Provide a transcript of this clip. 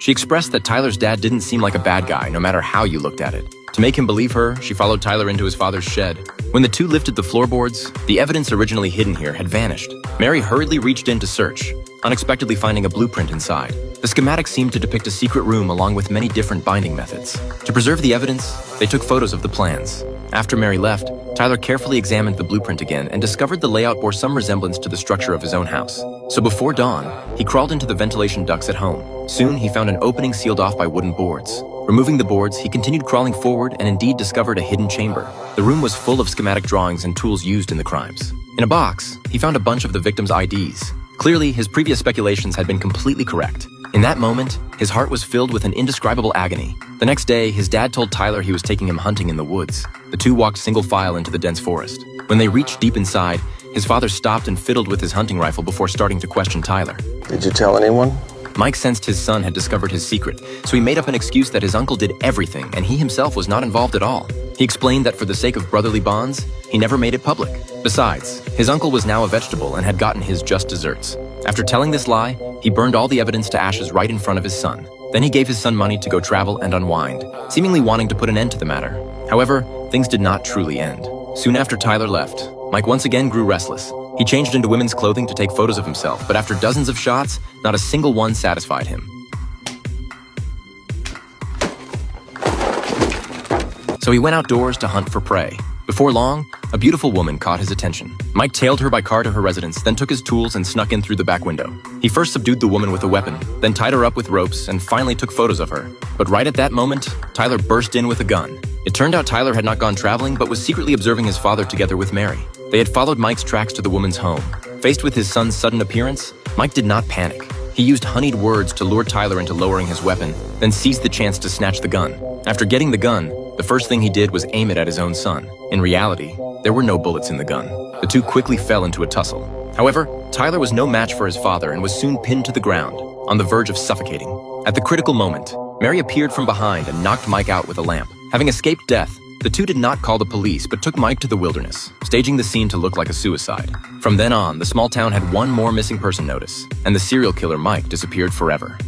She expressed that Tyler's dad didn't seem like a bad guy, no matter how you looked at it. To make him believe her, she followed Tyler into his father's shed. When the two lifted the floorboards, the evidence originally hidden here had vanished. Mary hurriedly reached in to search, unexpectedly finding a blueprint inside. The schematic seemed to depict a secret room along with many different binding methods. To preserve the evidence, they took photos of the plans. After Mary left, Tyler carefully examined the blueprint again and discovered the layout bore some resemblance to the structure of his own house. So before dawn, he crawled into the ventilation ducts at home. Soon, he found an opening sealed off by wooden boards. Removing the boards, he continued crawling forward and indeed discovered a hidden chamber. The room was full of schematic drawings and tools used in the crimes. In a box, he found a bunch of the victims' IDs. Clearly, his previous speculations had been completely correct. In that moment, his heart was filled with an indescribable agony. The next day, his dad told Tyler he was taking him hunting in the woods. The two walked single file into the dense forest. When they reached deep inside, his father stopped and fiddled with his hunting rifle before starting to question Tyler. Did you tell anyone? Mike sensed his son had discovered his secret, so he made up an excuse that his uncle did everything and he himself was not involved at all. He explained that for the sake of brotherly bonds, he never made it public. Besides, his uncle was now a vegetable and had gotten his just desserts. After telling this lie, he burned all the evidence to ashes right in front of his son. Then he gave his son money to go travel and unwind, seemingly wanting to put an end to the matter. However, things did not truly end. Soon after Tyler left, Mike once again grew restless. He changed into women's clothing to take photos of himself, but after dozens of shots, not a single one satisfied him. So he went outdoors to hunt for prey. Before long, a beautiful woman caught his attention. Mike tailed her by car to her residence, then took his tools and snuck in through the back window. He first subdued the woman with a weapon, then tied her up with ropes, and finally took photos of her. But right at that moment, Tyler burst in with a gun. It turned out Tyler had not gone traveling, but was secretly observing his father together with Mary. They had followed Mike's tracks to the woman's home. Faced with his son's sudden appearance, Mike did not panic. He used honeyed words to lure Tyler into lowering his weapon, then seized the chance to snatch the gun. After getting the gun, the first thing he did was aim it at his own son. In reality, there were no bullets in the gun. The two quickly fell into a tussle. However, Tyler was no match for his father and was soon pinned to the ground, on the verge of suffocating. At the critical moment, Mary appeared from behind and knocked Mike out with a lamp. Having escaped death, the two did not call the police but took Mike to the wilderness, staging the scene to look like a suicide. From then on, the small town had one more missing person notice, and the serial killer Mike disappeared forever.